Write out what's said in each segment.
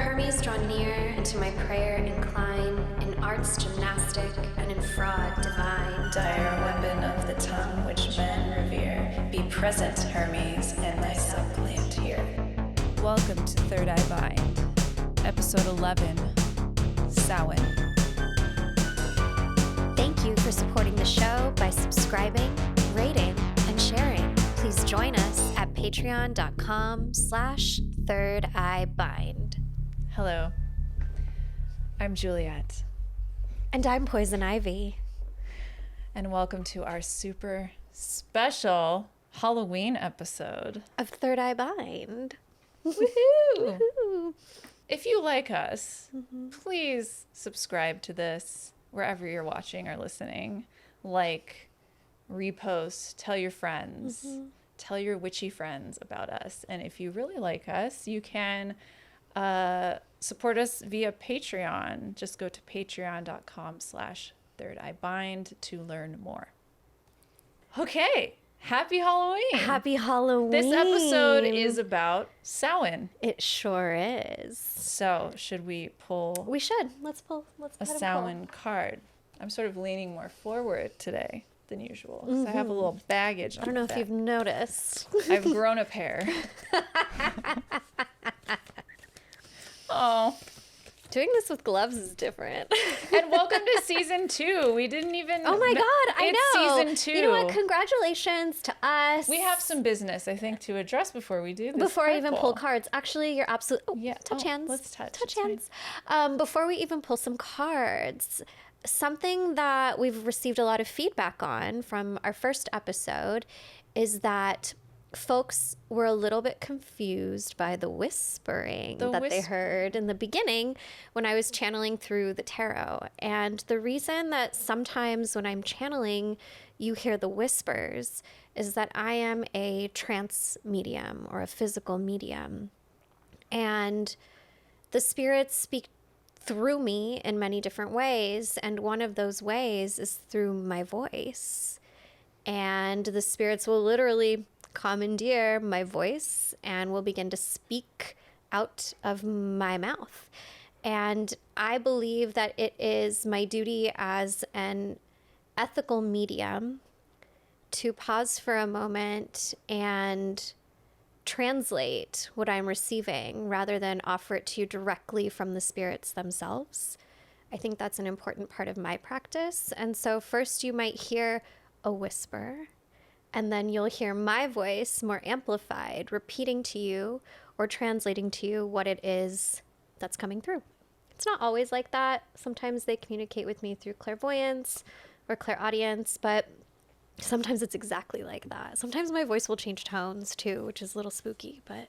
Hermes draw near, and to my prayer incline, in arts gymnastic and in fraud divine. Dire weapon of the tongue which men revere, be present, Hermes, in thy suppliant here. Welcome to Third Eye Bind, Episode 11, Samhain. Thank you for supporting the show by subscribing, rating, and sharing. Please join us at patreon.com/thirdEyebind. Hello, I'm Juliet, And I'm Poison Ivy. and welcome to our super special Halloween episode. Of Third Eye Bind. Woohoo! Woo. If you like us, please subscribe to this wherever you're watching or listening. Like, repost, tell your friends, tell your witchy friends about us. And if you really like us, you can support us via Patreon. Just go to patreon.com/thirdEyebind to learn more. Okay, happy Halloween. Happy Halloween. This episode is about Samhain. It sure is. So, should we pull We should. Let's a ahead and Samhain card? I'm sort of leaning more forward today than usual because I have a little baggage. I don't know if you've noticed. I've grown a pair. Oh. Doing this with gloves is different. And welcome to season 2. We didn't even. Oh my God, I know. It's season 2. You know what? Congratulations to us. We have some business, I think, to address before we do this. Before I even pull. pull cards. Actually, you're absolutely. Oh, Yeah. touch Oh, hands. let's touch. Touch It's fine. hands. Before we even pull some cards, something that we've received a lot of feedback on from our first episode is that folks were a little bit confused by the whispering that they heard in the beginning when I was channeling through the tarot. And the reason that sometimes when I'm channeling, you hear the whispers is that I am a trance medium or a physical medium. And the spirits speak through me in many different ways. And one of those ways is through my voice. And the spirits will literally commandeer my voice and will begin to speak out of my mouth. And I believe that it is my duty as an ethical medium to pause for a moment and translate what I'm receiving rather than offer it to you directly from the spirits themselves. I think that's an important part of my practice. And so first you might hear a whisper, and then you'll hear my voice more amplified, repeating to you or translating to you what it is that's coming through. It's not always like that. Sometimes they communicate with me through clairvoyance or clairaudience, but sometimes it's exactly like that. Sometimes my voice will change tones too, which is a little spooky, but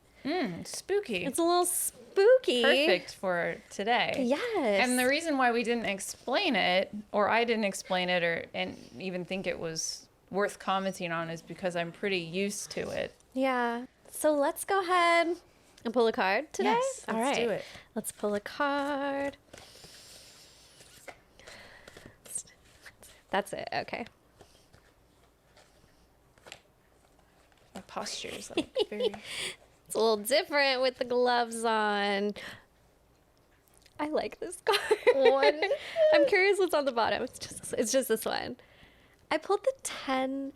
Spooky. it's a little spooky. Perfect for today. Yes. And the reason why we didn't explain it, or I didn't explain it, and even think it was worth commenting on, is because I'm pretty used to it. Yeah. So let's go ahead and pull a card today. Yes, All let's right. do it. Let's pull a card. That's it. Okay. My posture is like very. It's a little different with the gloves on. I like this card. I'm curious what's on the bottom. It's just this one. I pulled the 10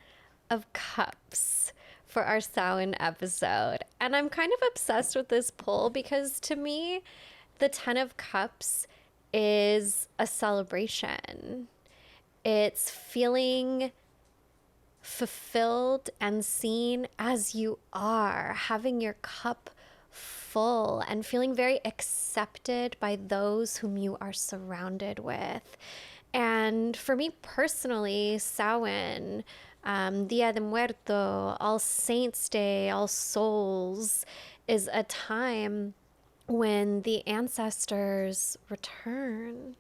of Cups for our Samhain episode. And I'm kind of obsessed with this pull because to me, the 10 of Cups is a celebration. It's feeling fulfilled and seen as you are, having your cup full and feeling very accepted by those whom you are surrounded with. And for me personally, Samhain, Dia de Muerto, All Saints Day, All Souls, is a time when the ancestors return.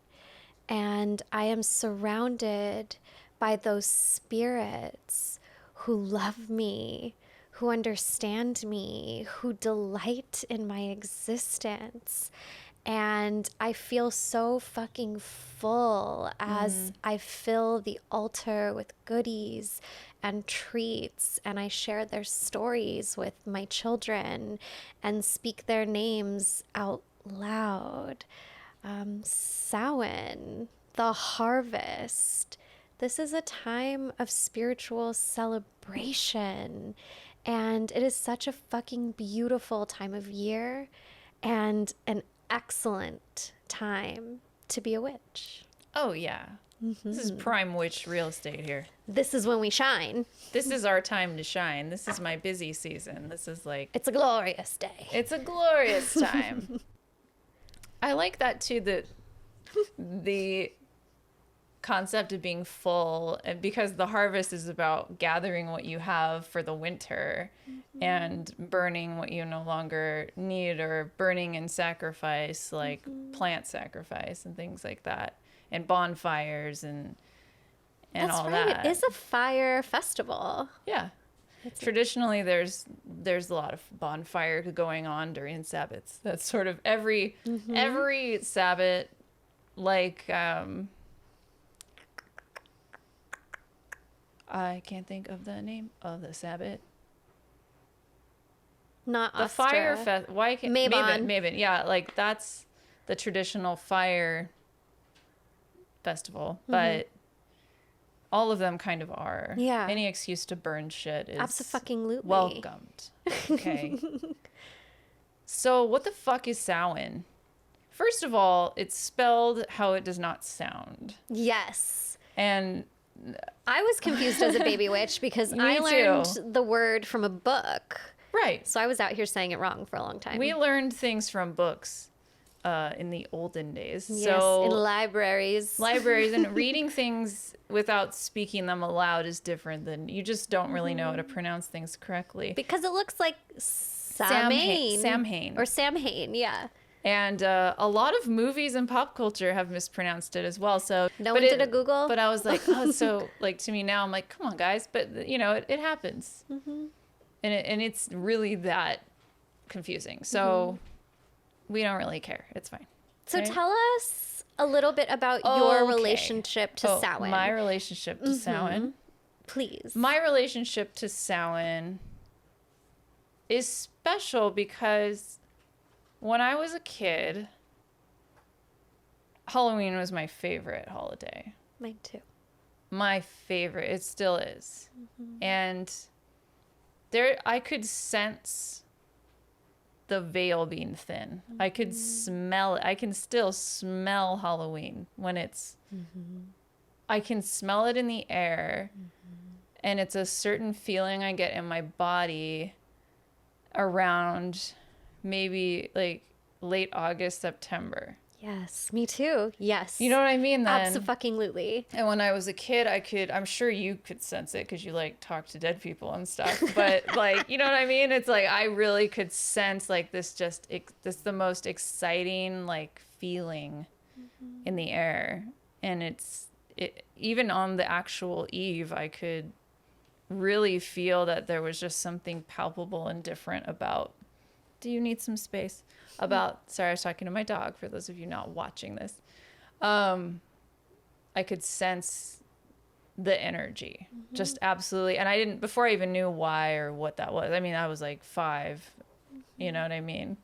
And I am surrounded by those spirits who love me, who understand me, who delight in my existence. And I feel so fucking full as I fill the altar with goodies and treats, and I share their stories with my children and speak their names out loud. Samhain, the harvest. This is a time of spiritual celebration. And it is such a fucking beautiful time of year and an excellent time to be a witch. Oh, yeah. This is prime witch real estate here. This is when we shine. This is our time to shine. This is my busy season. This is like... It's a glorious day. It's a glorious time. I like that too, that the concept of being full, and because the harvest is about gathering what you have for the winter and burning what you no longer need, or burning in sacrifice, like plant sacrifice and things like that, and bonfires and That's all right. that. It is a fire festival. Yeah. Traditionally, there's a lot of bonfire going on during Sabbats. That's sort of every Sabbat, like I can't think of the name of the Sabbat. Not The Astra. fire fest. Why can't Mabon. Mabon? Yeah, like that's the traditional fire festival, but all of them kind of are. Yeah. Any excuse to burn shit is Abso-fucking-lutely. welcomed. Okay. So what the fuck is Samhain? First of all, it's spelled how it does not sound. Yes. And I was confused as a baby witch because Me I learned too. the word from a book. right. So I was out here saying it wrong for a long time. We learned things from books in the olden days. Yes, So in libraries. libraries and reading things without speaking them aloud is different than you just don't really know how to pronounce things correctly. Because it looks like Samhain. Samhain. Or Samhain, yeah. And a lot of movies and pop culture have mispronounced it as well. So No but one did a Google? But I was like, oh, so like to me now, I'm like, come on, guys. But you know, it happens, and it's really that confusing. So we don't really care. It's fine. So right? tell us a little bit about your Okay. relationship to Samhain. My relationship to Samhain. Please. My relationship to Samhain is special because when I was a kid, Halloween was my favorite holiday. Mine too. My favorite. It still is. And there I could sense the veil being thin. I could smell it. I can still smell Halloween when it's I can smell it in the air. And it's a certain feeling I get in my body around maybe like late August, September. Yes, me too. Yes. You know what I mean? Then. Abso-fucking-lutely. And when I was a kid, I'm sure you could sense it because you like talk to dead people and stuff. But like, you know what I mean? It's like, I really could sense like this the most exciting like feeling in the air. And even on the actual eve, I could really feel that there was just something palpable and different about, do you need some space? Sorry, I was talking to my dog for those of you not watching this. I could sense the energy, just absolutely. And before I even knew why or what that was. I mean, I was like 5, you know what I mean?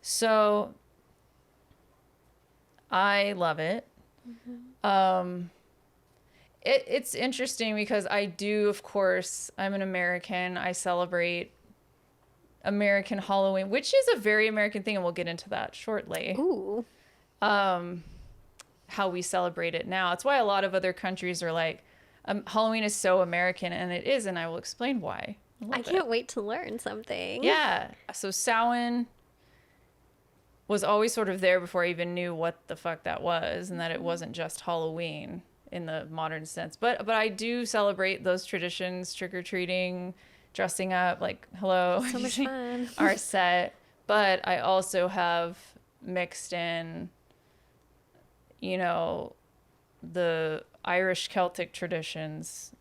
So I love it. It's interesting because I do, of course, I'm an American. I celebrate American Halloween, which is a very American thing, and we'll get into that shortly. Ooh. How we celebrate it now. It's why a lot of other countries are like, Halloween is so American, and it is, and I will explain why. I can't wait to learn something. Yeah. So Samhain was always sort of there before I even knew what the fuck that was, and that it wasn't just Halloween in the modern sense. But I do celebrate those traditions, trick-or-treating, dressing up, like, hello. So much fun. Our set. But I also have mixed in, you know, the Irish Celtic traditions,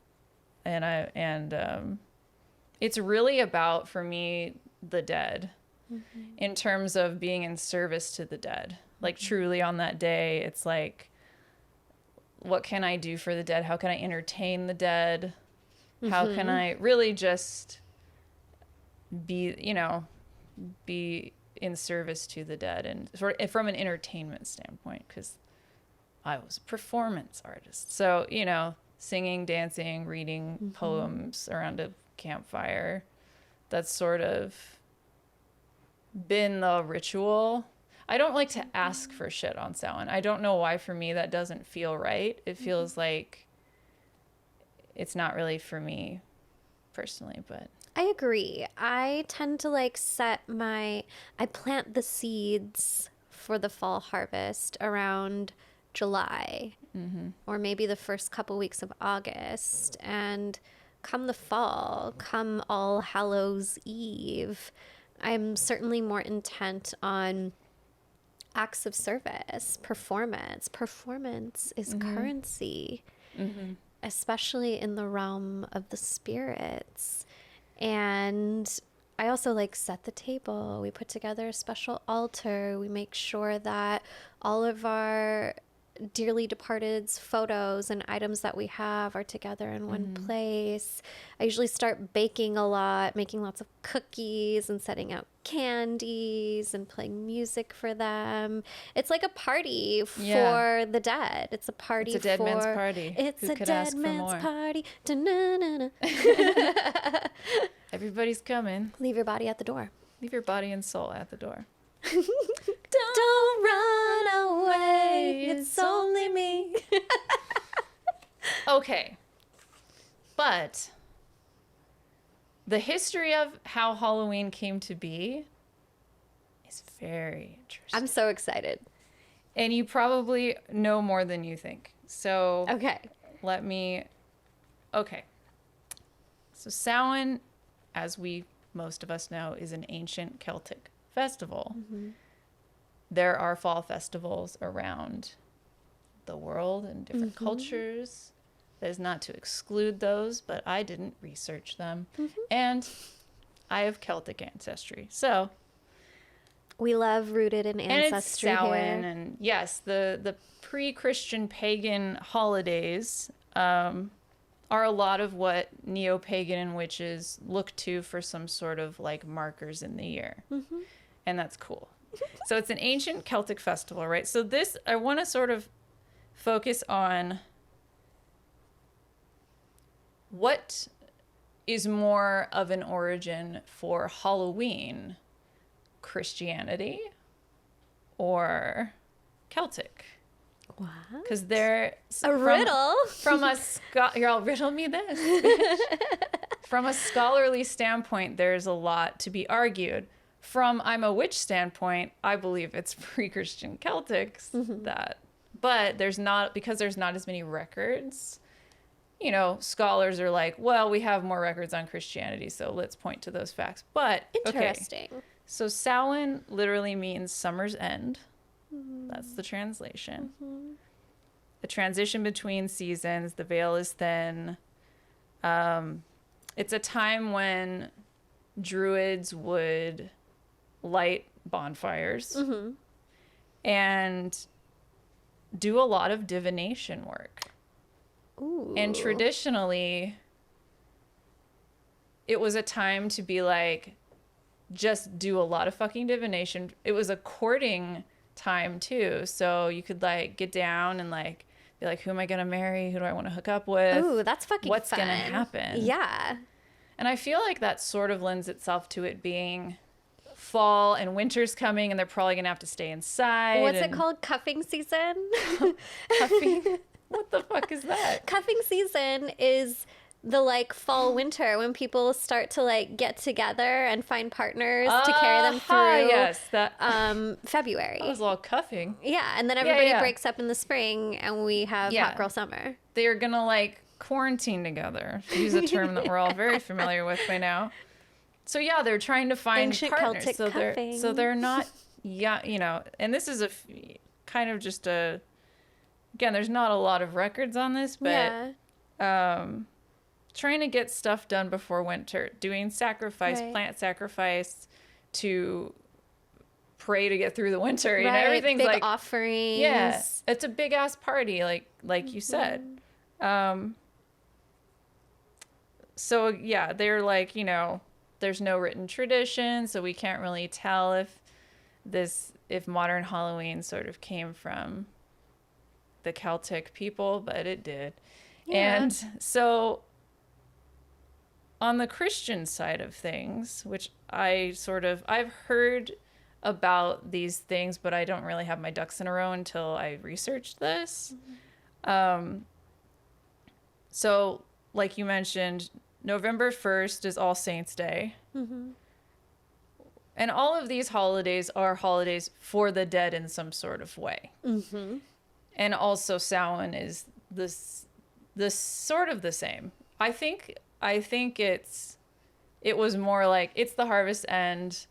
and it's really about, for me, the dead, in terms of being in service to the dead. Like, truly on that day, it's like, what can I do for the dead? How can I entertain the dead? How can I really just be in service to the dead, and sort of from an entertainment standpoint, because I was a performance artist. So, you know, singing, dancing, reading poems around a campfire. That's sort of been the ritual. I don't like to ask for shit on Samhain. I don't know why for me that doesn't feel right. It feels like it's not really for me personally, but I agree. I tend to like I plant the seeds for the fall harvest around July or maybe the first couple weeks of August. And come the fall, come All Hallows Eve, I'm certainly more intent on acts of service, performance. Performance is currency, especially in the realm of the spirits. And I also like set the table. We put together a special altar. We make sure that all of our dearly departed's photos and items that we have are together in one place. I usually start baking a lot, making lots of cookies and setting out candies and playing music for them. It's like a party for the dead. It's a party. It's a dead man's party. It's Who a could dead ask for man's more? party. Da-na-na-na. Everybody's coming. Leave your body at the door. Leave your body and soul at the door. Don't run away. It's only me. Okay. But the history of how Halloween came to be is very interesting. I'm so excited. And you probably know more than you think. So Okay. Okay. So Samhain, as most of us know, is an ancient Celtic festival. There are fall festivals around the world in different cultures. That is not to exclude those, but I didn't research them. And I have Celtic ancestry. So, We love rooted in and it's ancestry Samhain, here. and yes, the pre-Christian pagan holidays are a lot of what neo-pagan and witches look to for some sort of like markers in the year. And that's cool. So it's an ancient Celtic festival, right? So this, I want to sort of focus on what is more of an origin for Halloween, Christianity or Celtic? What? Because they're A riddle? From a y'all riddle me this. Bitch. From a scholarly standpoint, there's a lot to be argued. From I'm a witch standpoint, I believe it's pre-Christian Celtics but there's not, because there's not as many records. You know, scholars are like, well, we have more records on Christianity, so let's point to those facts. But Interesting. okay, so Samhain literally means summer's end. That's the translation. The transition between seasons, the veil is thin. It's a time when druids would light bonfires and do a lot of divination work. Ooh. And traditionally, it was a time to be like, just do a lot of fucking divination. It was a courting time too. So you could like get down and like be like, who am I going to marry? Who do I want to hook up with? Ooh, that's fucking What's fun. going to happen? Yeah. And I feel like that sort of lends itself to it being fall and winter's coming and they're probably going to have to stay inside. What's it called? Cuffing season? Cuffing? What the fuck is that? Cuffing season is the like fall winter when people start to like get together and find partners to carry them through Yes, February. that was all cuffing. Yeah, and then everybody yeah. breaks up in the spring and we have Yeah. hot girl summer. They're going to like quarantine together, to use a term that we're all very familiar with by now. So yeah, they're trying to find Ancient partners. Celtic cuffing. So they're not, yeah, you know, and this is kind of just again, there's not a lot of records on this, but trying to get stuff done before winter, doing sacrifice, Right. plant sacrifice to pray to get through the winter. You know, Right, everything's big like offerings. yeah, it's a big ass party, like you said. So yeah, they're like, you know, there's no written tradition, so we can't really tell if if modern Halloween sort of came from the Celtic people, but it did. Yeah. And so on the Christian side of things, which I've heard about these things, but I don't really have my ducks in a row until I researched this. So like you mentioned, November 1st is All Saints Day. And all of these holidays are holidays for the dead in some sort of way. And also Samhain is this sort of the same. I think it was more like it's the harvest end.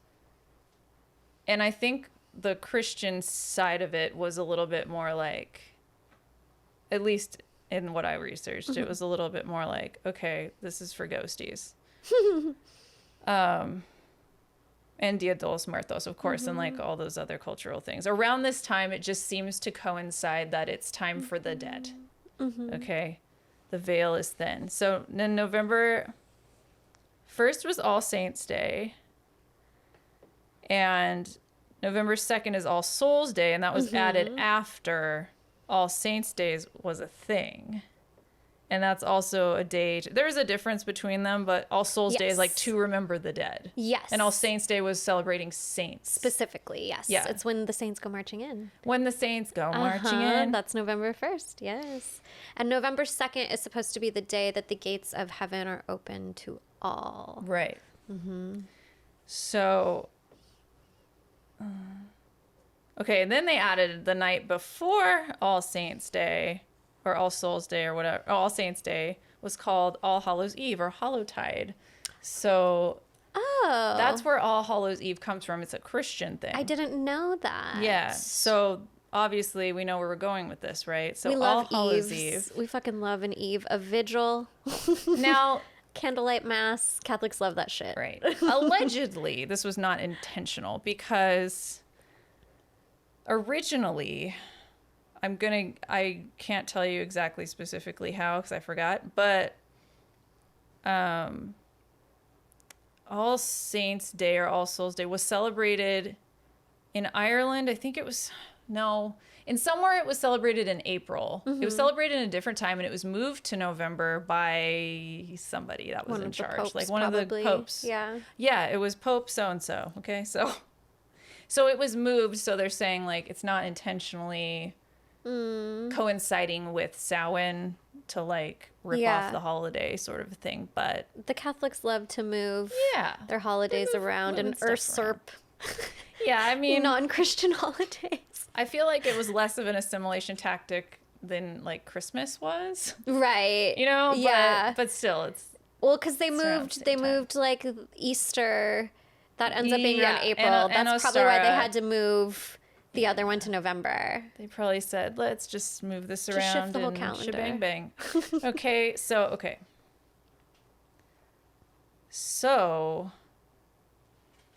And I think the Christian side of it was a little bit more like, at least in what I researched, it was a little bit more like, okay, this is for ghosties. And Dia de los Muertos, of course, and like all those other cultural things. Around this time, it just seems to coincide that it's time for the dead. Okay? The veil is thin. So then November 1st was All Saints Day. And November 2nd is All Souls Day, and that was added after All Saints Days was a thing. And that's also a day. There's a difference between them, but All Souls Day is like to remember the dead. Yes. And All Saints Day was celebrating saints. Specifically, yes. Yeah. It's when the saints go marching in. When the saints go marching in. That's November 1st, yes. And November 2nd is supposed to be the day that the gates of heaven are open to all. Right. So, okay, and then they added the night before All Saints Day, or All Souls Day, or whatever. All Saints Day was called All Hallows Eve, or Hallowtide. So that's where All Hallows Eve comes from. It's a Christian thing. I didn't know that. Yeah. So obviously we know where we're going with this, right? So we All love Hallows Eves. Eve. We fucking love an Eve. A vigil. Now, Candlelight mass. Catholics love that shit. right. Allegedly, this was not intentional because originally, I can't tell you exactly specifically how because I forgot, but All Saints Day or All Souls Day was celebrated in Ireland. I think it was, no, in somewhere it was celebrated in April. It was celebrated in a different time and it was moved to November by somebody that was in charge. Popes, like one of the popes. Yeah. Yeah, it was Pope so-and-so. Okay, so it was moved. So they're saying like it's not intentionally coinciding with Samhain to like rip off the holiday sort of thing. But The Catholics love to move their holidays around and moving stuff usurp yeah, I mean, non-Christian holidays. I feel like it was less of an assimilation tactic than like Christmas was. Right. You know? Yeah. But still, it's Well, because they around the same moved like Easter. That ends up being around Yeah, April. and That's probably why they Ostara. had to move the other one to November. They probably said, let's just move this Just around shift the whole and calendar. shebang bang. Okay, so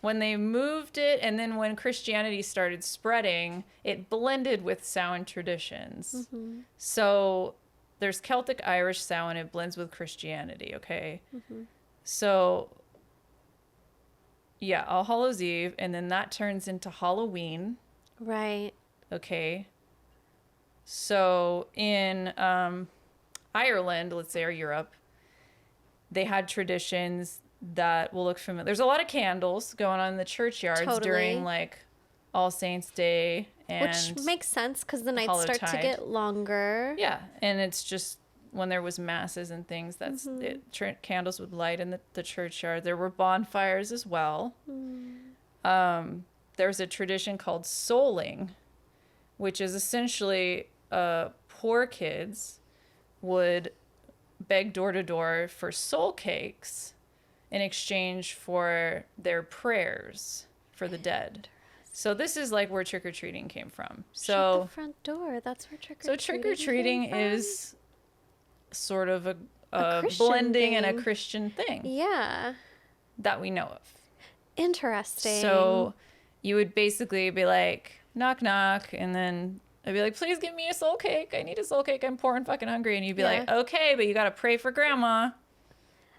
when they moved it and then when Christianity started spreading, it blended with Samhain traditions. So there's Celtic Irish Samhain, it blends with Christianity, okay? So yeah, All Hallows Eve, and then that turns into Halloween. Right. Okay. So in Ireland, let's say, or Europe, they had traditions that will look familiar. There's a lot of candles going on in the churchyards during like All Saints Day, and Which makes sense because the nights start to Hallowtide. get longer. yeah, and it's just when there was masses and things, that's candles would light in the churchyard. There were bonfires as well. There's a tradition called souling, which is essentially poor kids would beg door to door for soul cakes in exchange for their prayers for the dead. So this is like where trick-or-treating came from. Shut So the front door. That's where so trick-or-treating is sort of a Christian blending and a thing. Christian thing Yeah. that we know of. Interesting. So you would basically be like, knock, knock, and then I'd be like, please give me a soul cake. I need a soul cake. I'm poor and fucking hungry. And you'd be like, okay, but you got to pray for grandma.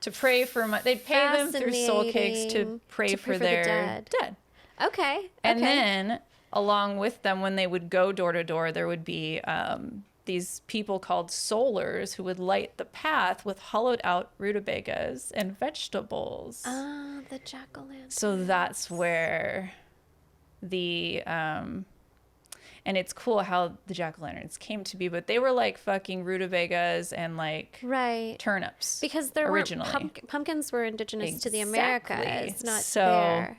To pray for they'd pay them through soul cakes to pray for the their dead. dead. Okay. And okay. then along with them, when they would go door to door, there would be these people called solars who would light the path with hollowed out rutabagas and vegetables. Ah, the jack-o'-lantern. So that's where the and it's cool how the jack-o'-lanterns came to be, but they were like fucking rutabagas and like right. turnips Because there originally. were pumpkins were indigenous to the Exactly. Americas, not So there.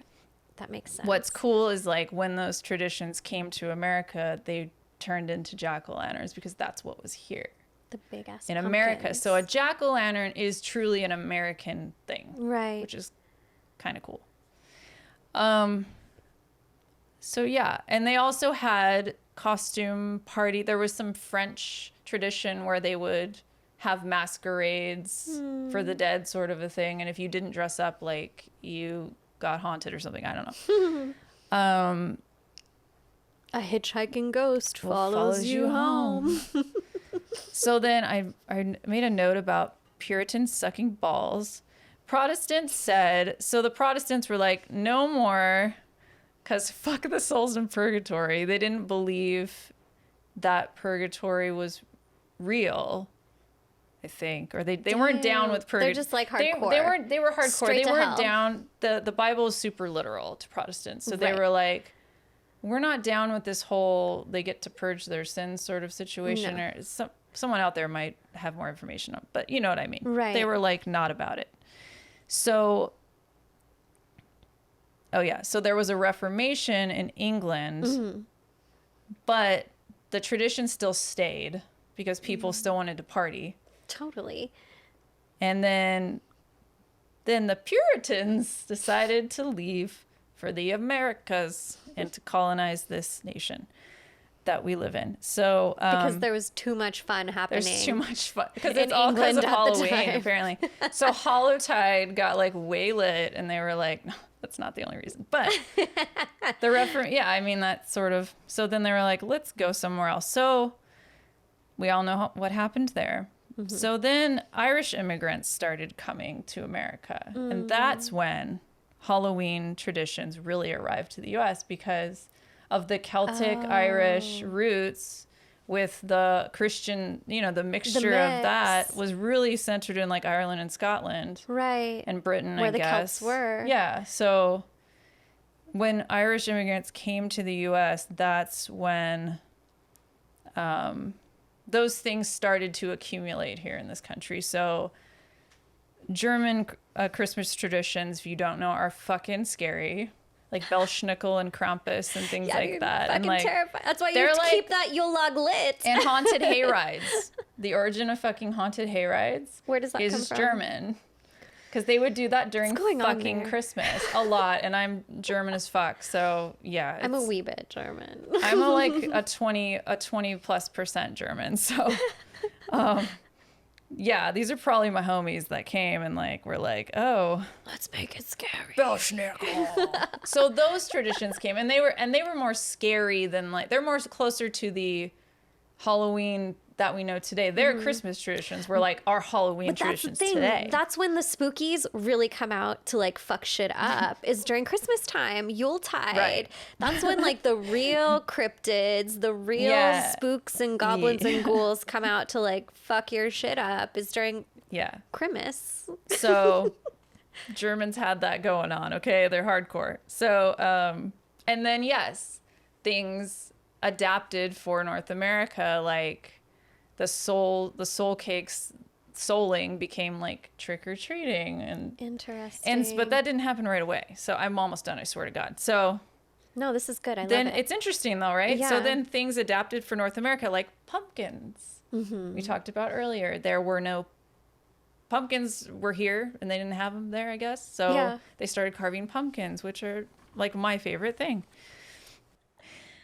That makes sense. what's cool is like when those traditions came to America, they turned into jack-o'-lanterns because that's what was here the big ass in America. So a jack-o'-lantern is truly an American thing, right, which is kind of cool. So yeah, and they also had costume party. There was some French tradition where they would have masquerades for the dead, sort of a thing. And if you didn't dress up, like you got haunted or something. I don't know. a hitchhiking ghost follows you home. So then I made a note about Puritans sucking balls. Protestants said, so the Protestants were like, no more, because fuck the souls in purgatory. They didn't believe that purgatory was real, I think. Or they weren't down with purgatory. They're just like hardcore. They were hardcore. Straight they to weren't hell. down. The Bible is super literal to Protestants. So they Right. were like, we're not down with this whole they get to purge their sins sort of situation. No. Or someone out there might have more information on, but you know what I mean. Right. They were like not about it. So, oh yeah. So there was a Reformation in England, but the tradition still stayed because people still wanted to party. Totally. And then the Puritans decided to leave for the Americas and to colonize this nation that we live in. So Because there was too much fun happening. there's too much fun because in it's all because England of at the Halloween time. apparently. So Hallowtide got like way lit, and they were like, no, that's not the only reason. But yeah, I mean that's sort of. So then they were like, let's go somewhere else. So we all know what happened there. So then Irish immigrants started coming to America, and that's when Halloween traditions really arrived to the U.S. because of the Celtic Irish roots with the Christian, the mixture of that mix. was really centered in like Ireland and Scotland Right. and Britain, Where I the guess. Celts were. Yeah. So when Irish immigrants came to the U.S., that's when those things started to accumulate here in this country. So German Christmas traditions, if you don't know, are fucking scary. Like Belschnickel and Krampus and things like that. Fucking And like terrified. That's why you they're have to like- keep that Yule log lit. and haunted hayrides. The origin of fucking haunted hayrides Where does that come is from? German. Because they would do that during going on fucking there? Christmas a lot, and I'm German as fuck. So yeah, I'm a wee bit German. I'm a 20+% German. So, yeah, these are probably my homies that came and like were like, oh, Let's make it scary. Belschnickel. So those traditions came, and they were more scary than like they're more closer to the Halloween that we know today. Their Christmas traditions were like our Halloween But that's the traditions thing. today. That's when the spookies really come out to like fuck shit up. Is during Christmas time, Yuletide. Right. That's when like the real cryptids, the real Yeah. spooks and goblins and ghouls come out to like fuck your shit up. Is during Yeah. Christmas. So Germans had that going on. Okay, they're hardcore. So and then yes, things adapted for North America, like the soul cakes souling became like trick-or-treating and Interesting. but that didn't happen right away. So I'm almost done, I swear to God. So No, this is good. I then love it. it's interesting though, right? So Yeah. then things adapted for North America, like pumpkins. We talked about earlier. There were no pumpkins were here and they didn't have them there, I guess. So Yeah. they started carving pumpkins, which are like my favorite thing.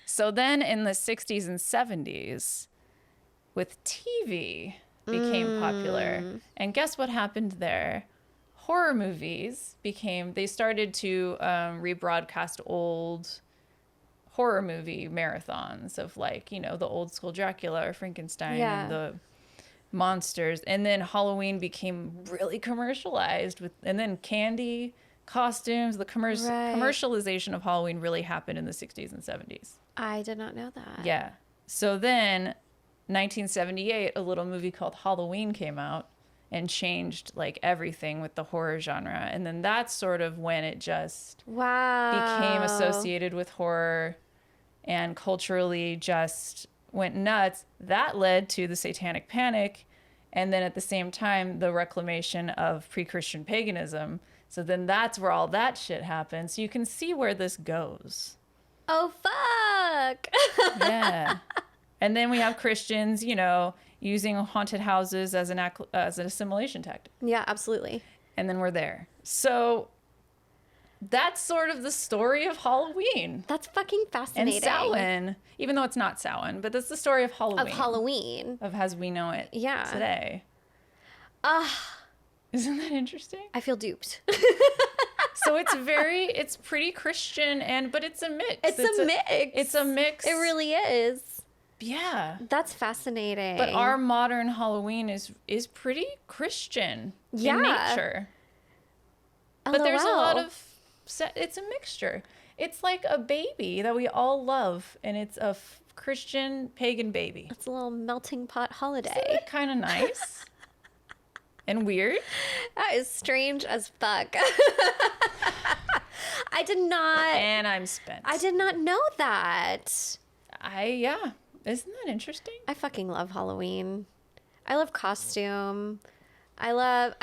So then in the 60s and 70s, with TV became popular. And guess what happened there? Horror movies they started to rebroadcast old horror movie marathons of like, the old school Dracula or Frankenstein Yeah. and the monsters. And then Halloween became really commercialized and then candy costumes, the Right. commercialization of Halloween really happened in the 60s and 70s. I did not know that. Yeah. So then 1978, a little movie called Halloween came out and changed like everything with the horror genre. And then that's sort of when it just Wow. became associated with horror and culturally just went nuts. That led to the Satanic Panic. And then at the same time, the reclamation of pre-Christian paganism. So then that's where all that shit happened. So you can see where this goes. Oh, fuck. Yeah. And then we have Christians, you know, using haunted houses as an assimilation tactic. Yeah, absolutely. And then we're there. So that's sort of the story of Halloween. That's fucking And fascinating. Samhain, even though it's not Samhain, but that's the story of Halloween. Of Halloween. Of as we know it Yeah. today. Isn't that interesting? I feel duped. So it's pretty Christian, but it's a mix. It's a mix. It's a mix. It really is. Yeah. That's fascinating. But our modern Halloween is pretty Christian Yeah. in nature. But there's a LOL. lot of it's a mixture. It's like a baby that we all love, and it's a Christian pagan baby. It's a little melting pot holiday. Isn't it kind of nice and weird? That is strange as fuck. I did not know that. Yeah. Isn't that interesting? I fucking love Halloween. I love costume. I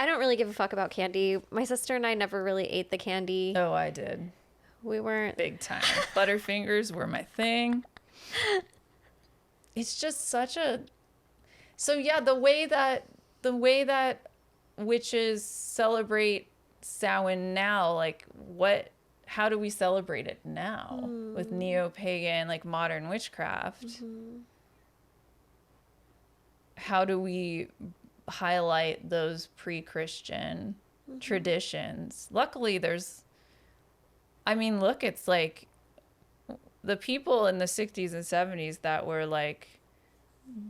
don't really give a fuck about candy. My sister and I never really ate the candy. Oh, I did. We weren't. Big time. Butterfingers were my thing. It's just such a... So yeah, the way that witches celebrate Samhain now, like how do we celebrate it now with neo-pagan, like modern witchcraft? Mm-hmm. How do we highlight those pre-Christian traditions? Luckily, it's like the people in the 60s and 70s that were like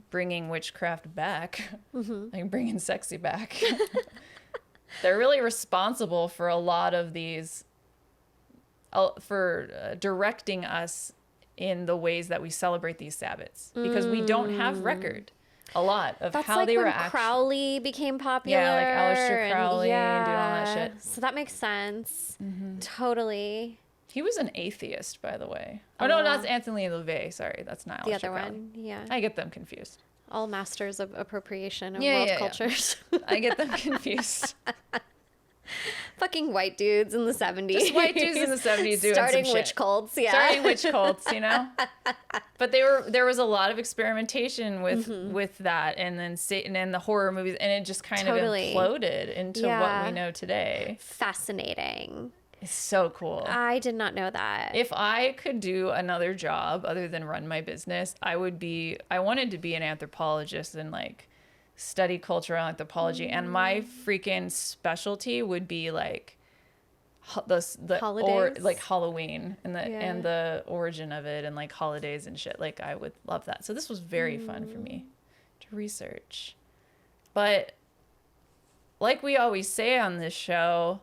bringing witchcraft back, like bringing sexy back. They're really responsible for a lot of these, directing us in the ways that we celebrate these Sabbats, because we don't have record a lot of That's how like they when were actually. Crowley became popular. Yeah, like Aleister Crowley and doing all that yeah. shit. So that makes sense. Totally. He was an atheist, by the way. Oh, Oh, no, wow. that's Anthony LaVey. Sorry, that's not The Aleister other Crowley. one. Yeah. I get them confused. All masters of appropriation of Yeah, world yeah, yeah. cultures. I get them confused. Fucking white dudes in the 70s. Just white dudes in the 70s doing Starting some witch shit. cults, yeah. Starting witch cults, you know? But there was a lot of experimentation with that, and then Satan and the horror movies, and it just kind Totally. of imploded into what we know today. Fascinating. It's so cool. I did not know that. If I could do another job other than run my business, I wanted to be an anthropologist and like study cultural anthropology, and my freaking specialty would be like the Holidays? like Halloween and Yeah. and the origin of it, and like holidays and shit. Like I would love that. So this was very fun for me to research. But like we always say on this show,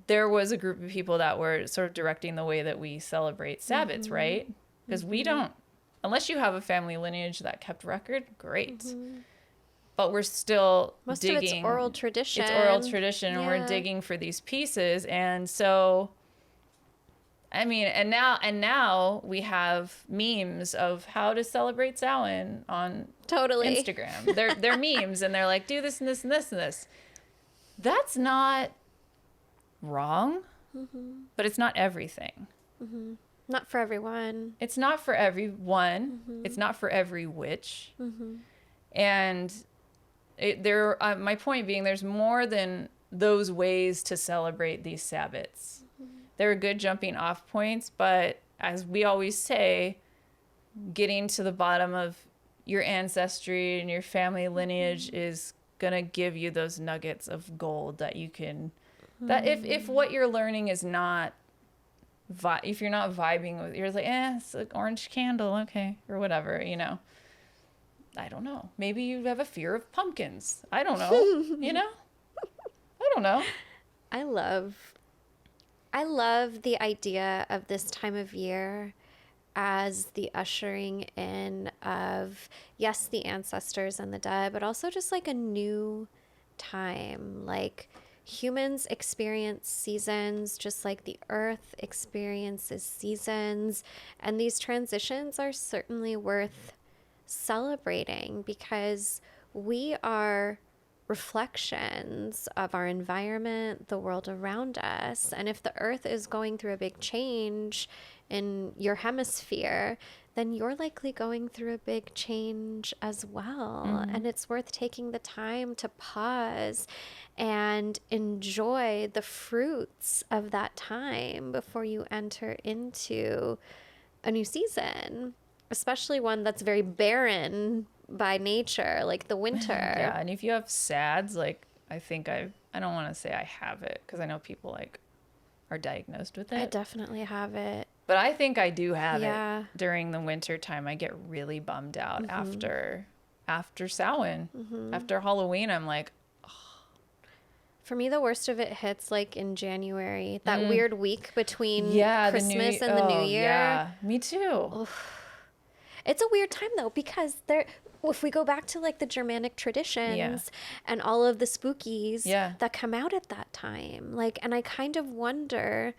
there was a group of people that were sort of directing the way that we celebrate Sabbats, right? Because we don't, unless you have a family lineage that kept record, great. But we're still Most digging. of it's oral tradition. It's oral tradition, and we're Yeah. digging for these pieces. And so, I mean, and now we have memes of how to celebrate Samhain on Totally. Instagram. They're memes, and they're like, do this and this and this and this. That's not wrong, but it's not everything. Not for everyone. It's not for everyone. It's not for every witch. And my point being, there's more than those ways to celebrate these Sabbats. They're good jumping off points, but as we always say, getting to the bottom of your ancestry and your family lineage is gonna give you those nuggets of gold that you can, that if what you're learning is not if you're not vibing with, you're like, it's an orange candle, okay, or whatever, you know. I don't know. Maybe you have a fear of pumpkins. I don't know. You know? I don't know. I love the idea of this time of year as the ushering in of, yes, the ancestors and the dead, but also just like a new time. Like humans experience seasons just like the earth experiences seasons. And these transitions are certainly worth celebrating because we are reflections of our environment, the world around us. And if the earth is going through a big change in your hemisphere, then you're likely going through a big change as well. And it's worth taking the time to pause and enjoy the fruits of that time before you enter into a new season, especially one that's very barren by nature, like the winter. Yeah, and if you have SADS, like I don't want to say I have it because I know people like are diagnosed with it. I definitely have it. But I think I do have it during the winter time. I get really bummed out after Samhain. After Halloween, I'm like, for me, the worst of it hits like in January, that weird week between Christmas and the New Year. Yeah, me too. Oof. It's a weird time though, because if we go back to like the Germanic traditions and all of the spookies that come out at that time, like, and I kind of wonder,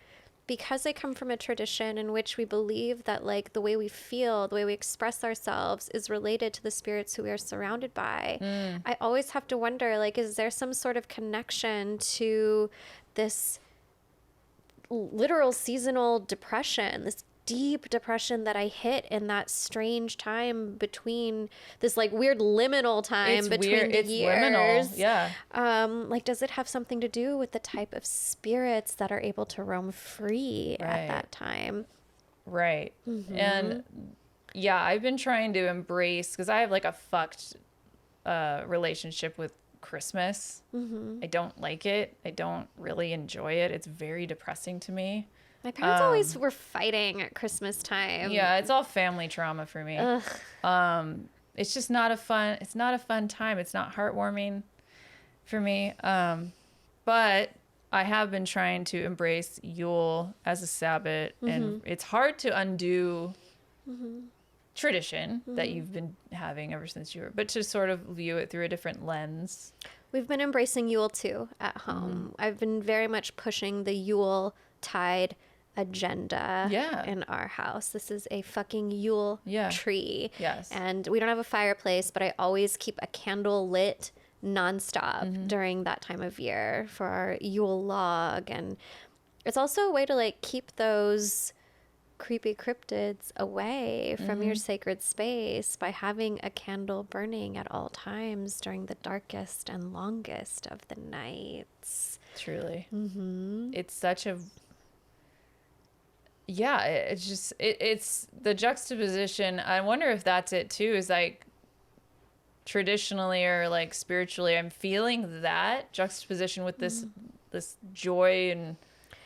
because I come from a tradition in which we believe that like the way we feel, the way we express ourselves is related to the spirits who we are surrounded by. I always have to wonder, like, is there some sort of connection to this literal seasonal depression, this deep depression that I hit in that strange time between this like weird liminal time It's between weird. the It's years. liminal. Yeah. Like, does it have something to do with the type of spirits that are able to roam free at that time? Right. And yeah, I've been trying to embrace, because I have like a fucked relationship with Christmas. I don't like it. I don't really enjoy it. It's very depressing to me. My parents always were fighting at Christmas time. Yeah, it's all family trauma for me. It's just not a fun time. It's not heartwarming for me. But I have been trying to embrace Yule as a sabbat, and it's hard to undo tradition that you've been having ever since you were, but to sort of view it through a different lens. We've been embracing Yule too at home. I've been very much pushing the Yule tide agenda in our house. This is a fucking Yule tree. Yes. And we don't have a fireplace, but I always keep a candle lit nonstop during that time of year for our Yule log. And it's also a way to like keep those creepy cryptids away from your sacred space by having a candle burning at all times during the darkest and longest of the nights. Truly. It's such a it's just it's the juxtaposition. I wonder if that's it too, is like traditionally or like spiritually I'm feeling that juxtaposition with this joy and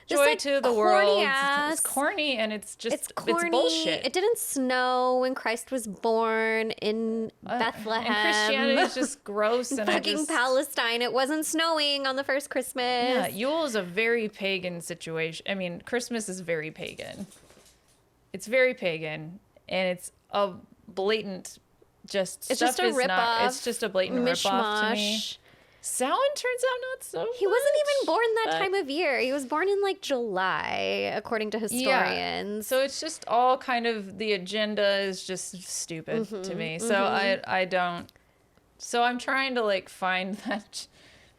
joy like to the world. Ass. It's corny, and it's just it's corny. It's bullshit. It didn't snow when Christ was born in Bethlehem. And Christianity is just gross. And fucking Palestine. It wasn't snowing on the first Christmas. Yeah, Yule is a very pagan situation. I mean, Christmas is very pagan. It's very pagan, and it's a blatant It's just a rip-off. It's just a blatant rip-off to me. Samhain turns out not so He wasn't even born that but time of year. He was born in like July, according to historians. So it's just all kind of, the agenda is just stupid to me. So I don't. So I'm trying to like find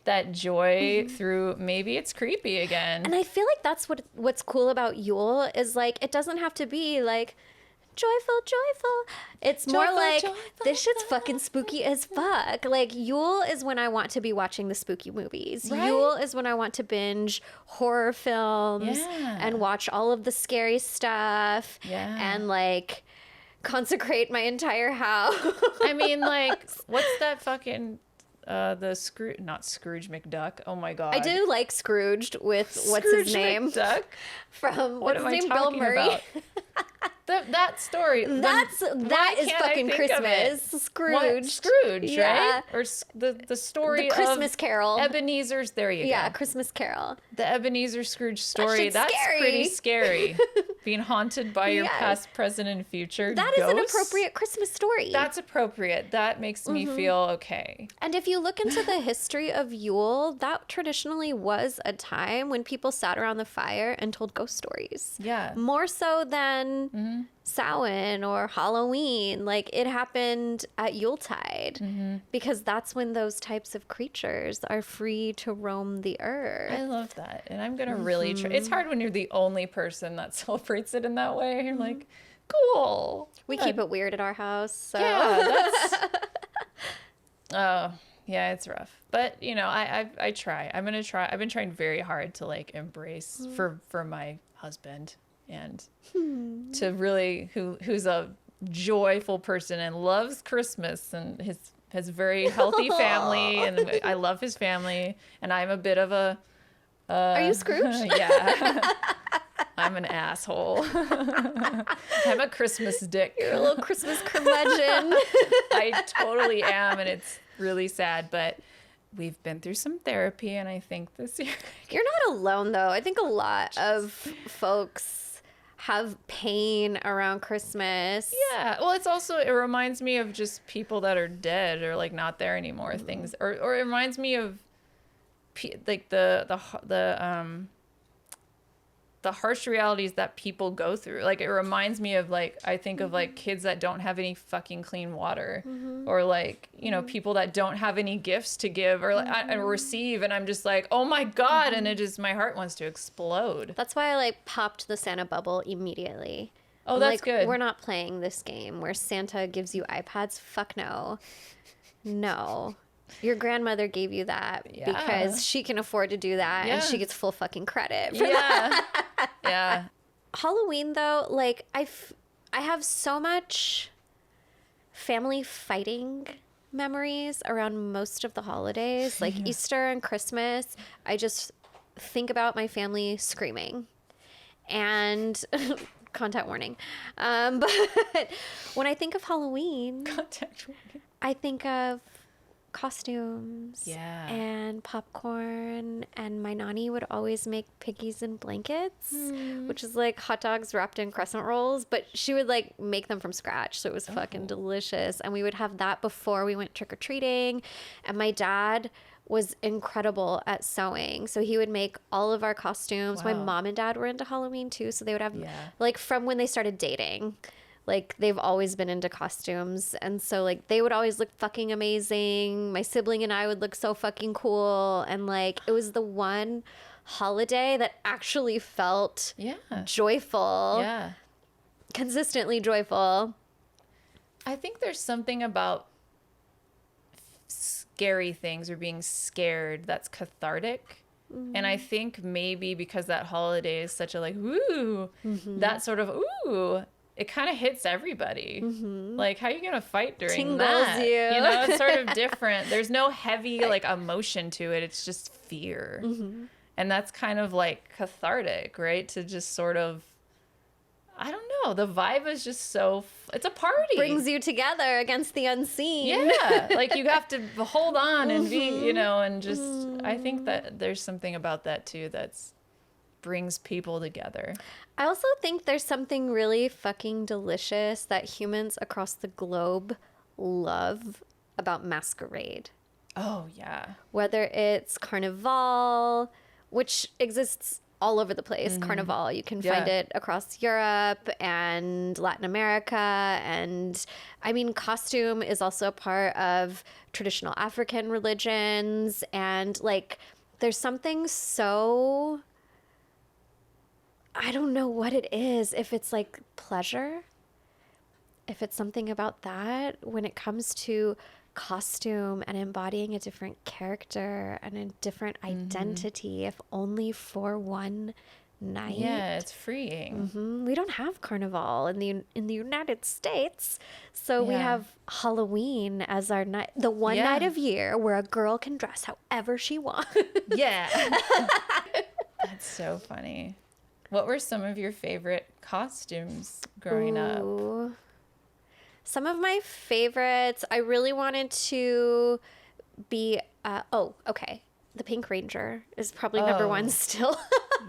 that joy through, maybe it's creepy again. And I feel like that's what's cool about Yule is like it doesn't have to be like joyful. It's more like this shit's fucking spooky as fuck. Like Yule is when I want to be watching the spooky movies. Right? Yule is when I want to binge horror films and watch all of the scary stuff and like consecrate my entire house. I mean, like, what's that fucking not Scrooge McDuck. Oh my god. I do like Scrooged with what's his name? McDuck? From What what's am his I name? Bill talking Murray. about? That story. That is fucking Christmas. Scrooge. What? Scrooge, Yeah. right? Or the story The Christmas of Carol. Ebenezer's. There you go. Yeah, Christmas Carol. The Ebenezer Scrooge story. shit's That's scary. pretty scary. Being haunted by your Yes. past, present, and future That is an ghosts. appropriate Christmas story. That's appropriate. That makes me feel okay. And if you look into the history of Yule, that traditionally was a time when people sat around the fire and told ghost stories. Yeah. More so than Samhain or Halloween. Like, it happened at Yuletide because that's when those types of creatures are free to roam the earth. I love that. And I'm going to really try. It's hard when you're the only person that celebrates it in that way. You're like, cool. We keep it weird at our house. So. Yeah, that's... Oh, yeah, it's rough. But, you know, I try. I'm going to try. I've been trying very hard to, like, embrace for my husband and to really, who's a joyful person and loves Christmas and has a very healthy family. And I love his family. And I'm a bit of a... Are you Scrooge? Yeah. I'm an asshole. I'm a Christmas dick. You're a little Christmas curmudgeon. I totally am, and it's really sad, but we've been through some therapy, and I think this year... You're not alone, though. I think a lot of folks have pain around Christmas. Yeah, well, it's also, it reminds me of just people that are dead or, like, not there anymore, things, or it reminds me of, like, the harsh realities that people go through. Like, it reminds me of, like, I think of, like, kids that don't have any fucking clean water, or, like, you know, people that don't have any gifts to give or and receive, and I'm just like, oh my God, and it just, my heart wants to explode. That's why I, like, popped the Santa bubble immediately. Oh, I'm that's like, good. We're not playing this game where Santa gives you iPads. Fuck no. No. Your grandmother gave you that because she can afford to do that and she gets full fucking credit for that. Yeah. Halloween, though, like, I have so much family fighting memories around most of the holidays. Like Easter and Christmas, I just think about my family screaming. And content warning. But when I think of Halloween, Contact warning. I think of costumes Yeah. and popcorn, and my nanny would always make piggies in blankets, which is like hot dogs wrapped in crescent rolls, but she would like make them from scratch, so it was fucking delicious. And we would have that before we went trick-or-treating. And my dad was incredible at sewing, so he would make all of our costumes. My mom and dad were into Halloween too, so they would have like from when they started dating, like, they've always been into costumes. And so, like, they would always look fucking amazing. My sibling and I would look so fucking cool. And, like, it was the one holiday that actually felt joyful. Yeah. Consistently joyful. I think there's something about scary things or being scared that's cathartic. And I think maybe because that holiday is such a, like, ooh, that sort of, ooh, it kind of hits everybody. Like, how are you going to fight during Tingles that? you. You know, it's sort of different. There's no heavy, like, emotion to it. It's just fear. And that's kind of, like, cathartic, right? To just sort of, I don't know. The vibe is just so, it's a party. Brings you together against the unseen. Yeah. Like, you have to hold on and be, you know, and just, I think that there's something about that, too, that's brings people together. I also think there's something really fucking delicious that humans across the globe love about masquerade. Oh, yeah. Whether it's Carnival, which exists all over the place. Carnival, you can find it across Europe and Latin America. And I mean, costume is also a part of traditional African religions. And like, there's something so, I don't know what it is, if it's like pleasure, if it's something about that when it comes to costume and embodying a different character and a different identity, if only for one night. Yeah, it's freeing. We don't have Carnival in the United States, so we have Halloween as our night, the one night of year where a girl can dress however she wants. Yeah. That's so funny. What were some of your favorite costumes growing up? Ooh. Some of my favorites, I really wanted to be, okay. The Pink Ranger is probably number one still.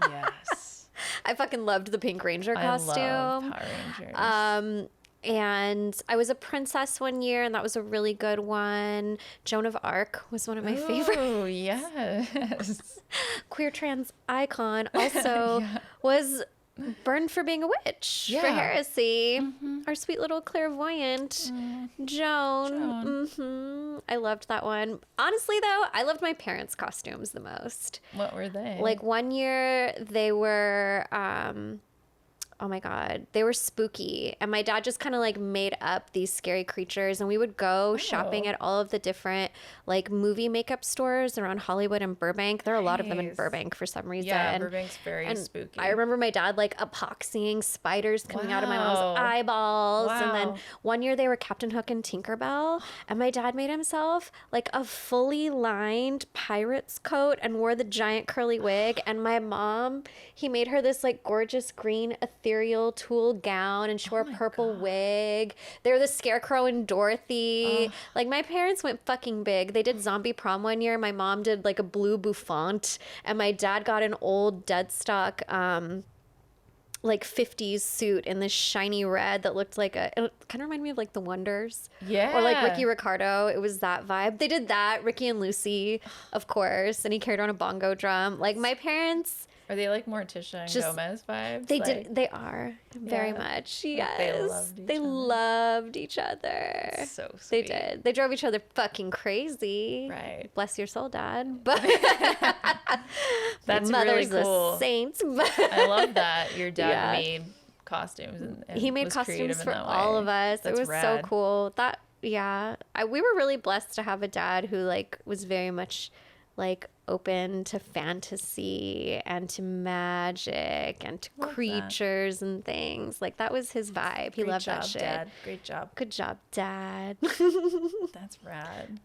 Yes. I fucking loved the Pink Ranger costume. I love Power Rangers. And I was a princess one year, and that was a really good one. Joan of Arc was one of my favorites. Oh, yes. Queer trans icon also was burned for being a witch for heresy. Our sweet little clairvoyant, Joan. I loved that one. Honestly, though, I loved my parents' costumes the most. What were they? Like one year they were, oh my God, they were spooky. And my dad just kind of like made up these scary creatures. And we would go shopping at all of the different like movie makeup stores around Hollywood and Burbank. There are a lot of them in Burbank for some reason. Yeah, Burbank's very spooky. I remember my dad like epoxying spiders coming out of my mom's eyeballs. Wow. And then one year they were Captain Hook and Tinkerbell. And my dad made himself like a fully lined pirate's coat and wore the giant curly wig. And my mom, he made her this like gorgeous green ethereal tulle gown, and she wore a purple wig. They were the Scarecrow and Dorothy. Like my parents went fucking big. They did zombie prom one year. My mom did like a blue bouffant, and my dad got an old dead stock like 50s suit in this shiny red that looked like it kind of reminded me of like the Wonders. Yeah. Or like Ricky Ricardo. It was that vibe. They did that. Ricky and Lucy, of course. And he carried on a bongo drum. Like my parents. Are they like Morticia and Gomez vibes? They are very much. Yes. They loved each other. So sweet. They did. They drove each other fucking crazy. Right. Bless your soul, Dad. But that's mother's really cool. a saint. I love that your dad made costumes and he made was costumes for in that all way. of us. That's it was rad. so cool. We were really blessed to have a dad who like was very much like open to fantasy and to magic and to creatures and things. Like that was his vibe. He loved that shit. Dad. Great job. Good job, Dad. That's rad.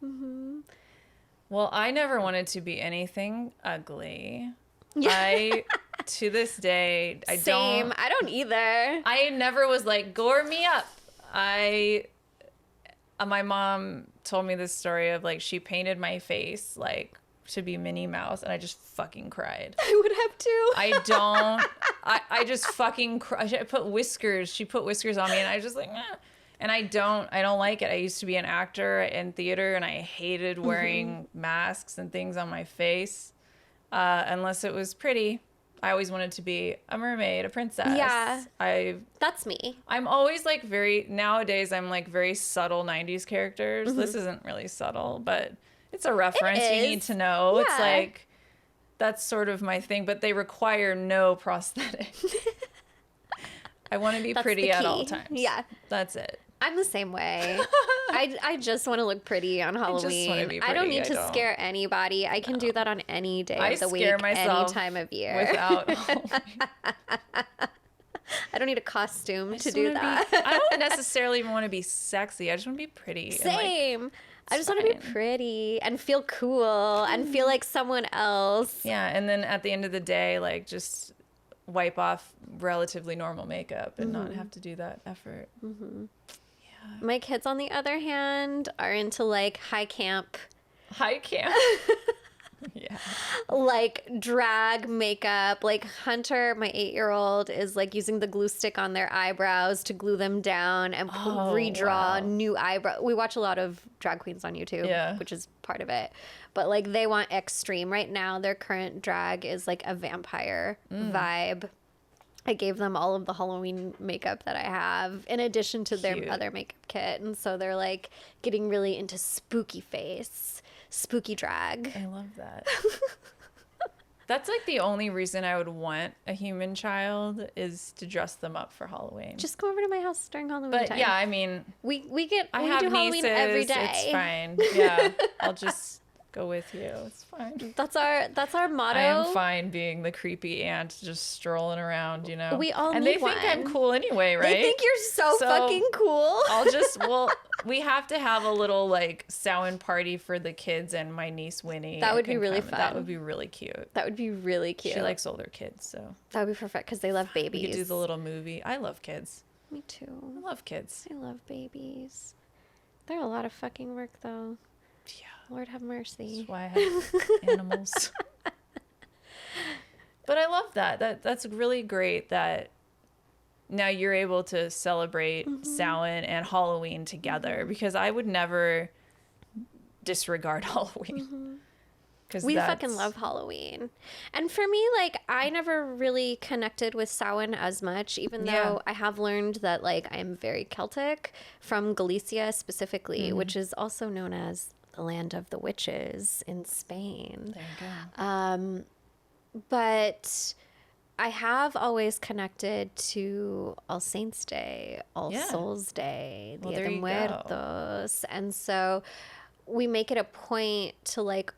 Well, I never wanted to be anything ugly. I to this day I don't either. I never was like gore me up. My mom told me this story of like she painted my face like to be Minnie Mouse, and I just fucking cried. I would have too. I just fucking cried. She put whiskers on me, and I just like, eh. And I don't like it. I used to be an actor in theater, and I hated wearing masks and things on my face, unless it was pretty. I always wanted to be a mermaid, a princess. Yeah. That's me. I'm always like nowadays I'm like very subtle 90s characters. This isn't really subtle, but it's a reference you need to know. Yeah. It's like, that's sort of my thing, but they require no prosthetic. I want to be pretty at all times. Yeah. That's it. I'm the same way. I just want to look pretty on Halloween. I don't need to scare anybody. I can do that on any day of the week, any time of year. Without I don't need a costume to do that. I don't necessarily even want to be sexy. I just want to be pretty. Same. And I just want to be pretty and feel cool and feel like someone else. Yeah, and then at the end of the day, like just wipe off relatively normal makeup and not have to do that effort. Yeah. My kids, on the other hand, are into like high camp. Yeah. Like drag makeup. Like Hunter, my 8-year-old, is like using the glue stick on their eyebrows to glue them down and redraw new eyebrow. We watch a lot of drag queens on YouTube, which is part of it. But like they want extreme. Right now, their current drag is like a vampire vibe. I gave them all of the Halloween makeup that I have in addition to their other makeup kit. And so they're like getting really into spooky face, spooky drag. I love that. That's like the only reason I would want a human child is to dress them up for Halloween. Just go over to my house during Halloween but time. Yeah, I mean, we do have Halloween nieces, every day. It's fine. Yeah, I'll just go with you. It's fine. That's our motto. I am fine being the creepy aunt just strolling around, you know. We all and need they think I'm one. cool anyway, right? They think you're so fucking cool. We have to have a little like Samhain party for the kids and my niece Winnie. That would be really fun. That would be really cute. That would be really cute. She likes older kids, so that would be perfect because they love babies. we could do the little movie. I love kids. Me too. I love kids. I love babies. They're a lot of fucking work though. Yeah. Lord have mercy. That's why I have animals. But I love that. That's really great that now you're able to celebrate Samhain and Halloween together, because I would never disregard Halloween. We fucking love Halloween. And for me, like, I never really connected with Samhain as much, even though I have learned that, like, I am very Celtic from Galicia specifically, which is also known as the land of the witches in Spain. There you go. But I have always connected to All Saints Day, All Souls Day, Dia de Muertos. And so we make it a point to, like,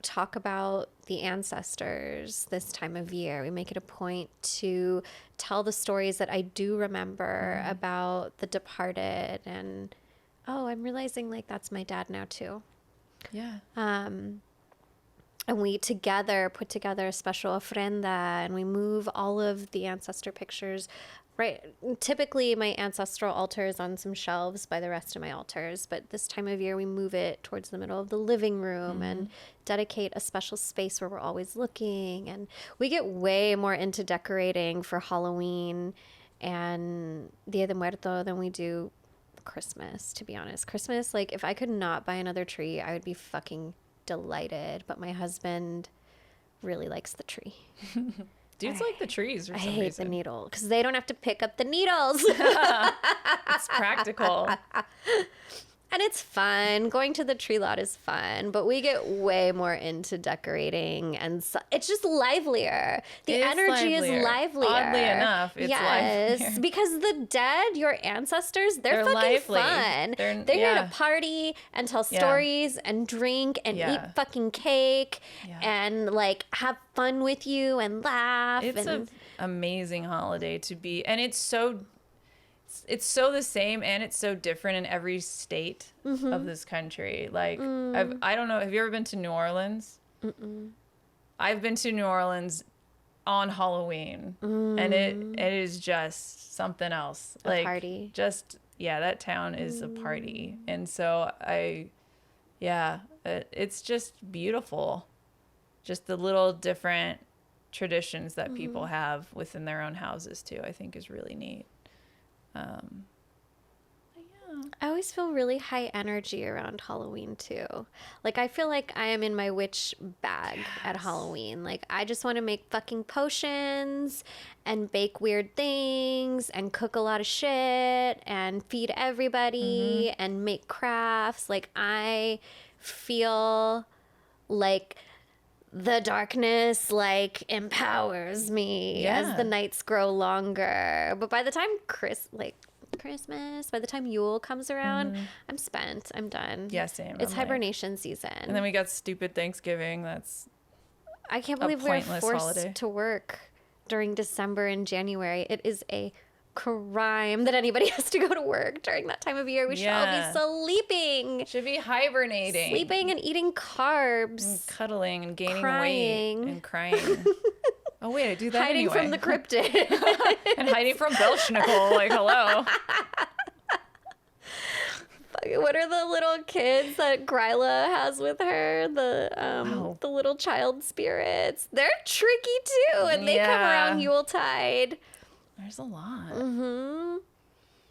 talk about the ancestors this time of year. We make it a point to tell the stories that I do remember about the departed. And, oh, I'm realizing, like, that's my dad now, too. Yeah. And we together put together a special ofrenda, and we move all of the ancestor pictures. Right. Typically, my ancestral altar is on some shelves by the rest of my altars, but this time of year, we move it towards the middle of the living room and dedicate a special space where we're always looking. And we get way more into decorating for Halloween and Dia de Muerto than we do Christmas, to be honest. Christmas, like, if I could not buy another tree, I would be fucking delighted. But my husband really likes the tree. Dudes like the trees for some I hate reason. the needle because they don't have to pick up the needles. It's practical. And it's fun. Going to the tree lot is fun, but we get way more into decorating, and it's just livelier. The energy is livelier. Oddly enough, it's livelier. Because the dead, your ancestors, they're fucking lively. fun. They're here to party and tell stories and drink and eat fucking cake and, like, have fun with you and laugh. It's an amazing holiday to be, and it's so the same and it's so different in every state of this country. Like, I don't know. Have you ever been to New Orleans? I've been to New Orleans on Halloween, and it is just something else. Like, party. That town is a party. And so it's just beautiful. Just the little different traditions that people have within their own houses too, I think is really neat. I always feel really high energy around Halloween too. Like, I feel like I am in my witch bag at Halloween. Like, I just want to make fucking potions and bake weird things and cook a lot of shit and feed everybody and make crafts. Like, I feel like the darkness, like, empowers me as the nights grow longer. But by the time Christmas, by the time Yule comes around, I'm spent. I'm done. Yeah, same. It's hibernation season. And then we got stupid Thanksgiving. I can't believe we're pointless forced holiday. to work during December and January. It is a crime that anybody has to go to work during that time of year. We should all be sleeping. Should be hibernating. Sleeping and eating carbs. And cuddling and gaining Crying. weight and crying. Oh, wait, I do that Hiding anyway. from the cryptid. And hiding from Belschnickel. Like, hello. What are the little kids that Gryla has with her? The little child spirits. They're tricky too, and they come around Yuletide. There's a lot.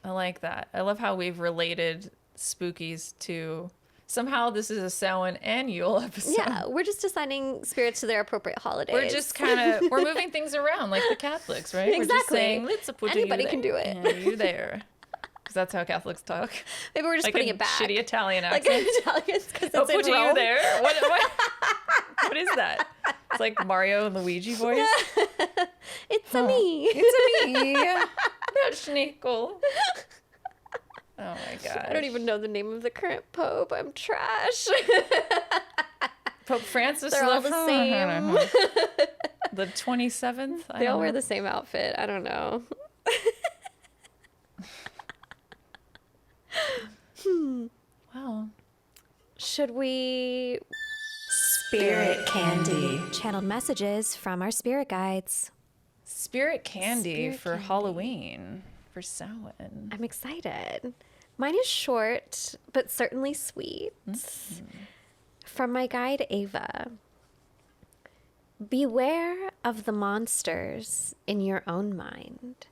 I like that. I love how we've related spookies to... Somehow this is a Samhain and Yule episode. Yeah, we're just assigning spirits to their appropriate holidays. We're just kind of... We're moving things around like the Catholics, right? Exactly. We're just saying, let's put Anybody you can do it. Yeah, you there. Because that's how Catholics talk. Maybe we're just like putting a it back. shitty Italian Like accent. Italians, because Oh, it's in putting Rome. you there? What is that? It's like Mario and Luigi voice. It's a me. It's a me. Belschnickel. Oh my god. I don't even know the name of the current pope. I'm trash. Pope Francis. They're all the same. The 27th. They all wear the same outfit. I don't know. Wow. Should we Spirit candy. channeled messages from our spirit guides? Spirit candy Spirit for candy. Halloween for Samhain. I'm excited. Mine is short, but certainly sweet. From my guide, Ava. Beware of the monsters in your own mind.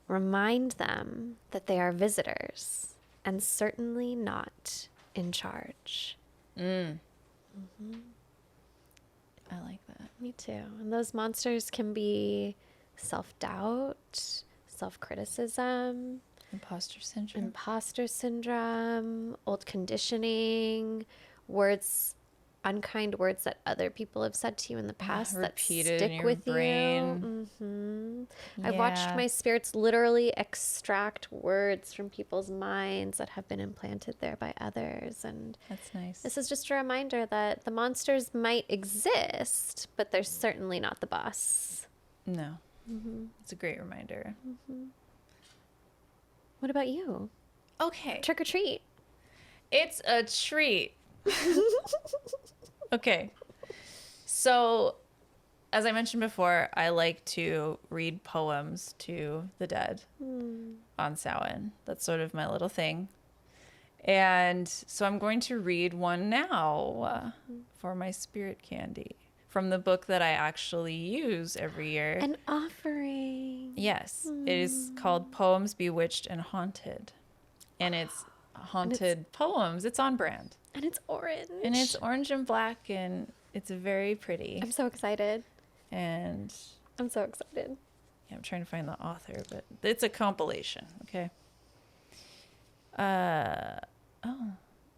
Remind them that they are visitors and certainly not in charge. I like that. Me too. And those monsters can be self-doubt, self-criticism, Imposter syndrome. imposter syndrome, old conditioning, words, unkind words that other people have said to you in the past that repeated stick in your with brain. you. I've watched Yeah. my spirits literally extract words from people's minds that have been implanted there by others. And That's nice. this is just a reminder that the monsters might exist, but they're certainly not the boss. No. It's a great reminder. What about you? Okay. Trick or treat. It's a treat. Okay. So, as I mentioned before, I like to read poems to the dead on Samhain. That's sort of my little thing. And so I'm going to read one now for my spirit candy from the book that I actually use every year. An offering. Yes, it is called Poems Bewitched and Haunted. And it's haunted poems. It's on brand. And it's orange. And it's orange and black, and it's very pretty. I'm so excited. And I'm so excited. yeah, I'm trying to find the author, but it's a compilation, okay?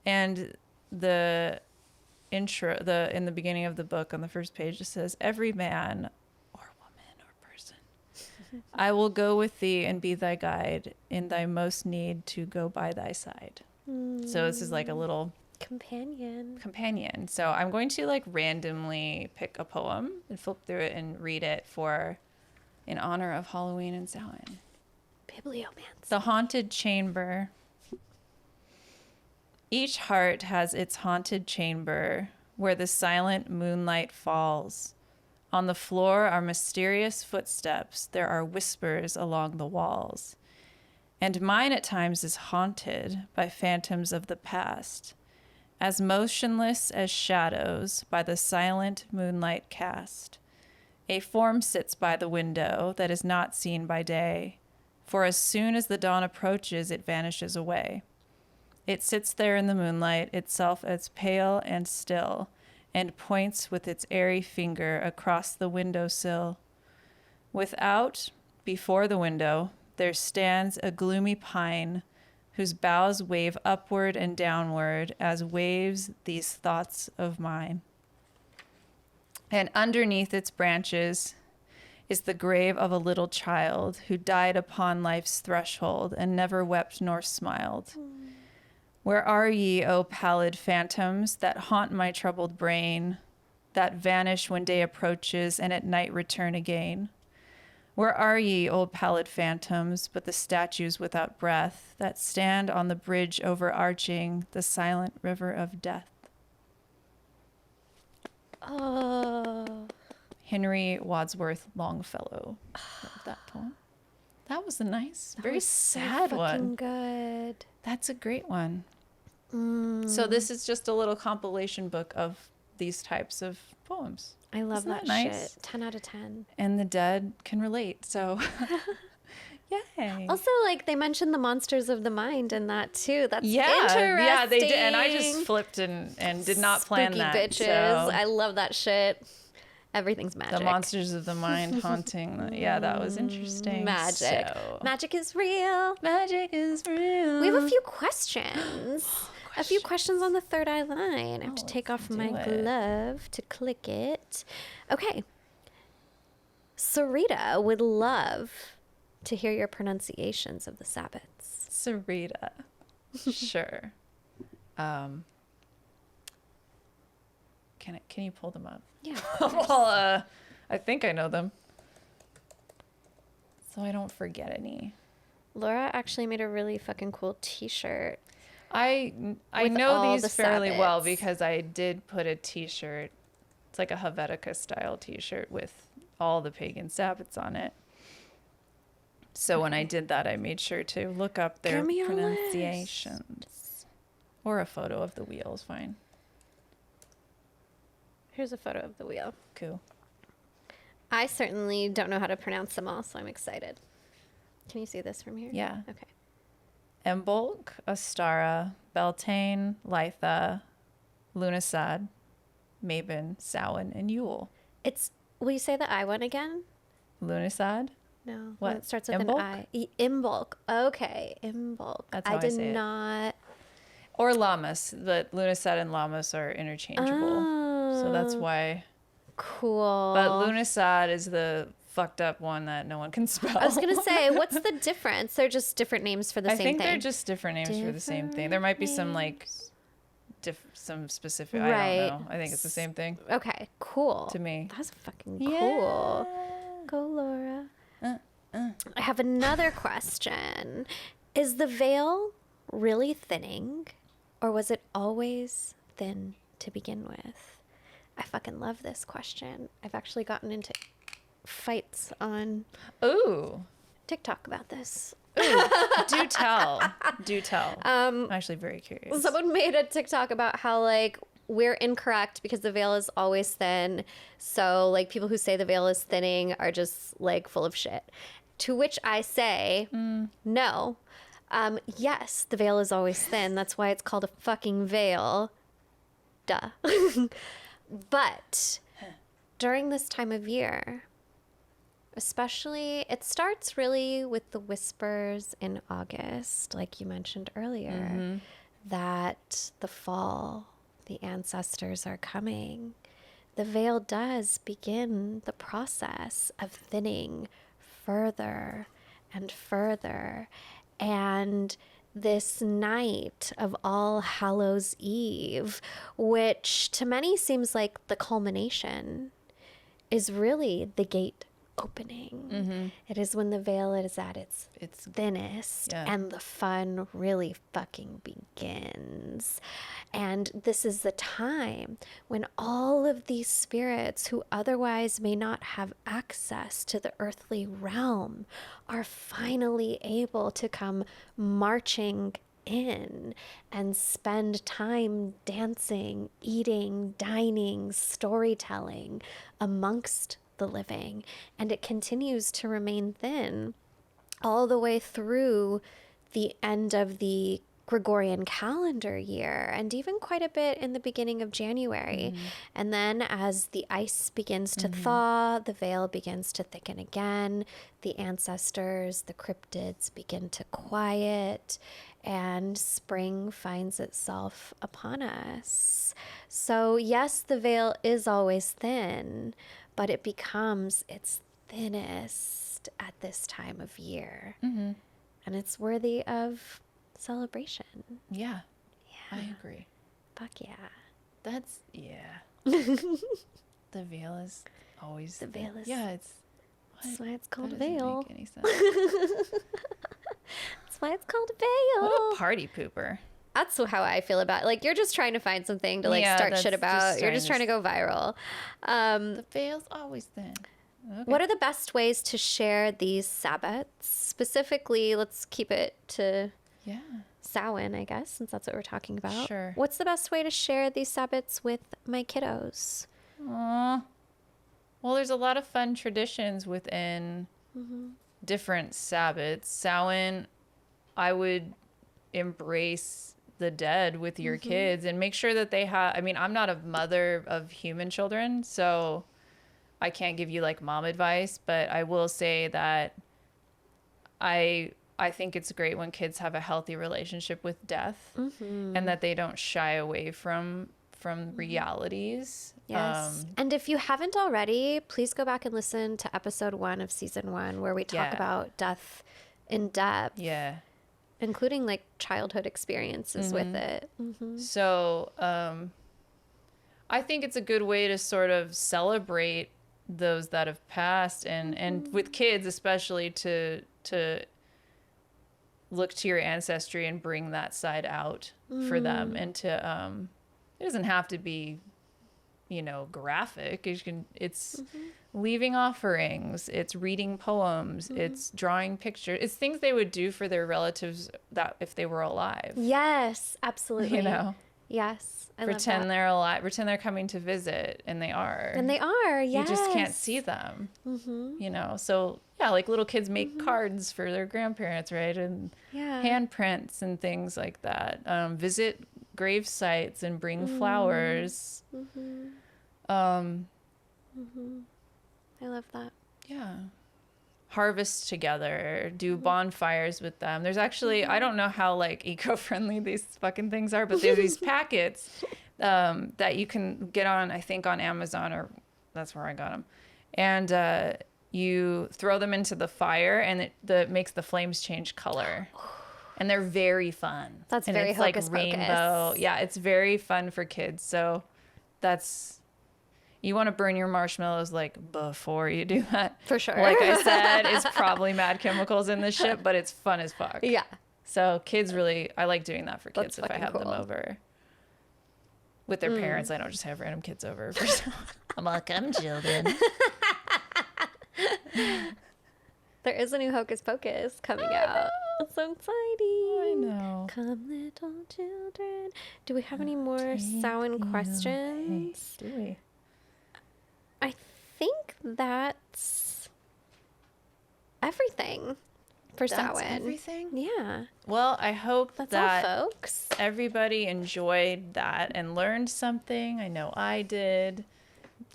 And the intro, in the beginning of the book on the first page, it says, "Every man or woman or person, I will go with thee and be thy guide in thy most need to go by thy side." So this is like a little companion. So I'm going to like randomly pick a poem and flip through it and read it in honor of Halloween and Samhain. Bibliomancy. The Haunted Chamber. Each heart has its haunted chamber where the silent moonlight falls. On the floor are mysterious footsteps. There are whispers along the walls. And mine at times is haunted by phantoms of the past, as motionless as shadows by the silent moonlight cast. A form sits by the window that is not seen by day, for as soon as the dawn approaches, it vanishes away. It sits there in the moonlight, itself as pale and still, and points with its airy finger across the windowsill. Without, before the window, there stands a gloomy pine, whose boughs wave upward and downward as waves these thoughts of mine. And underneath its branches is the grave of a little child who died upon life's threshold and never wept nor smiled. Where are ye, O pallid phantoms that haunt my troubled brain, that vanish when day approaches and at night return again? Where are ye, old pallid phantoms, but the statues without breath that stand on the bridge overarching the silent river of death? Oh. Henry Wadsworth Longfellow wrote that poem. That was a nice, That very was so sad fucking one. good. That's a great one. So this is just a little compilation book of these types of poems. I love Isn't that that nice? shit. 10 out of 10. And the dead can relate. So, yay. Also, like, they mentioned the monsters of the mind in that, too. That's interesting. Yeah, they did. And I just flipped and did not plan Spooky that. bitches. So I love that shit. Everything's magic. the monsters of the mind haunting. Yeah, that was interesting. Magic. So- Magic is real. Magic is real. We have a few questions. A few questions on the third eye line. I have to Oh, take off let's my do it. glove to click it. Okay. Sarita would love to hear your pronunciations of the Sabbats. Sarita. Sure. Can you pull them up? Yeah. Well, I think I know them. So I don't forget any. Laura actually made a really fucking cool t-shirt. I With know all these the fairly well sabbats. because I did put a t-shirt. It's like a Helvetica style t-shirt with all the pagan sabbats on it. So when I did that, I made sure to look up their Give me your pronunciations. Or a photo of the wheel is fine. Here's a photo of the wheel. Cool. I certainly don't know how to pronounce them all, so I'm excited. Can you see this from here? Yeah. Okay. Imbolc, Astara, Beltane, Litha, Lunasad, Mabon, Samhain, and Yule. Will you say the I one again? Lunasad? No. What? It starts with Imbolc? an I. Imbolc. Okay. Imbolc. That's how I did say it. not. Or Lammas. But Lunasad and Lammas are interchangeable. So that's Oh, why. cool. But Lunasad is the fucked up one that no one can spell. I was going to say, what's the difference? They're just different names for the I same think thing. they're just different names for the same thing. There might be some like some specific. I Right. don't know. I think it's the same thing Okay, cool. to me. That's fucking cool. Go, Laura. I have another question. Is the veil really thinning, or was it always thin to begin with? I fucking love this question. I've actually gotten into fights on Ooh. TikTok about this. Do tell. Do tell. I'm actually very curious. Someone made a TikTok about how like we're incorrect because the veil is always thin. So like people who say the veil is thinning are just like full of shit. To which I say, no. Yes, the veil is always thin. That's why it's called a fucking veil. Duh. But during this time of year, especially, it starts really with the whispers in August, like you mentioned earlier, that the fall, the ancestors are coming. The veil does begin the process of thinning further and further. And this night of All Hallows Eve, which to many seems like the culmination, is really the gate opening. It is when the veil is at its thinnest and the fun really fucking begins. And this is the time when all of these spirits who otherwise may not have access to the earthly realm are finally able to come marching in and spend time dancing, eating, dining, storytelling amongst the living. And it continues to remain thin all the way through the end of the Gregorian calendar year, and even quite a bit in the beginning of January. And then as the ice begins to thaw, the veil begins to thicken again, the ancestors, the cryptids begin to quiet, and spring finds itself upon us. So yes, the veil is always thin, but it becomes its thinnest at this time of year. And it's worthy of celebration. Yeah. I agree. Fuck yeah. That's, the veil is always. The veil is. Yeah, it's. That's why it's called That a doesn't veil. make any sense. That's why it's called a veil. What a party pooper. That's how I feel about it. Like, you're just trying to find something to Yeah, start that's shit about. just You're just trying to go viral. The veil's always thin. Okay. What are the best ways to share these sabbats? Specifically, let's keep it to Samhain, I guess, since that's what we're talking about. Sure. What's the best way to share these sabbats with my kiddos? Well, there's a lot of fun traditions within different sabbats. Samhain, I would embrace the dead with your kids and make sure that they have. I mean, I'm not a mother of human children, so I can't give you like mom advice, but I will say that I think it's great when kids have a healthy relationship with death and that they don't shy away from realities. Yes. And if you haven't already, please go back and listen to episode 1 of season 1, where we talk about death in depth. Yeah. Including like childhood experiences with it. So I think it's a good way to sort of celebrate those that have passed, and with kids especially to look to your ancestry and bring that side out for them, and to it doesn't have to be, you know, graphic. It's leaving offerings, it's reading poems, it's drawing pictures, it's things they would do for their relatives that if they were alive. Yes, absolutely. You know, yes, I love pretend that. they're alive, pretend they're coming to visit, and they are. And they are, yes. You just can't see them. You know, so yeah, like little kids make cards for their grandparents, right? And handprints and things like that. Visit grave sites and bring flowers. I love that. Yeah. Harvest together, do bonfires with them. There's actually, I don't know how like eco-friendly these fucking things are, but there's these packets that you can get on, I think on Amazon, or that's where I got them. And you throw them into the fire, and it makes the flames change color. And they're very fun. That's and very it's hocus like rainbow. pocus. Yeah, it's very fun for kids. So that's, you want to burn your marshmallows like before you do that. For sure. Like I said, it's probably mad chemicals in this shit, but it's fun as fuck. Yeah. So kids really, I like doing that for kids. That's if I have fucking them cool. over with their parents. I don't just have random kids over. I'm like, come children. There is a new Hocus Pocus coming out. It's so exciting. I know. Come, little children. Do we have any more Samhain questions? Do we? I think that's everything for That's Samhain. everything? Yeah. Well, I hope That's that all, folks. everybody enjoyed that and learned something. I know I did.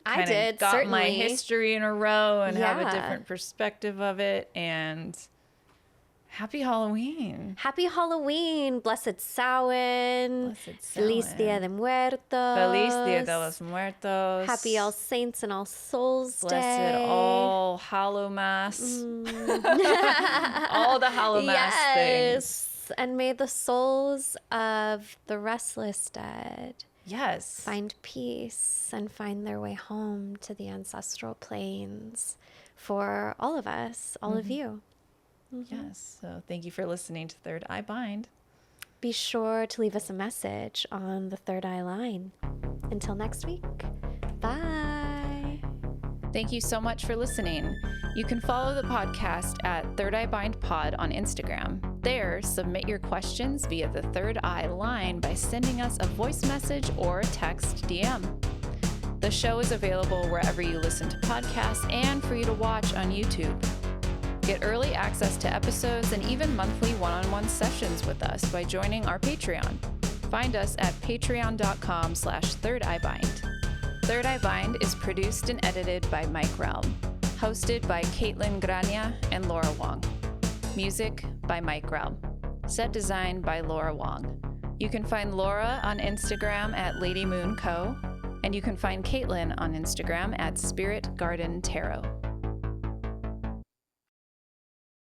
I Kinda did, got certainly. my history in a row and have a Yeah. different perspective of it. And happy Halloween. Happy Halloween. Blessed Samhain. Blessed Feliz Samhain. Dia de Muertos. Feliz Dia de los Muertos. Happy All Saints and All Souls Blessed Day. All Hallow Mass. All the Hallow Mass things. Yes. And may the souls of the restless dead Yes. find peace and find their way home to the ancestral plains for all of us, all of you. Yes. So thank you for listening to Third Eye Bind. Be sure to leave us a message on the Third Eye line. Until next week, bye. Thank you so much for listening. You can follow the podcast at Third Eye Bind Pod on Instagram. There, submit your questions via the Third Eye line by sending us a voice message or a text DM. The show is available wherever you listen to podcasts and for you to watch on YouTube. Get early access to episodes and even monthly one-on-one sessions with us by joining our Patreon. Find us at patreon.com/thirdeyebind. Third Eye Bind is produced and edited by Mike Realm. Hosted by Kaitlyn Grania and Laura Wong. Music by Mike Realm. Set design by Laura Wong. You can find Laura on Instagram at Lady Moon Co. And you can find Kaitlyn on Instagram at Spirit Garden Tarot.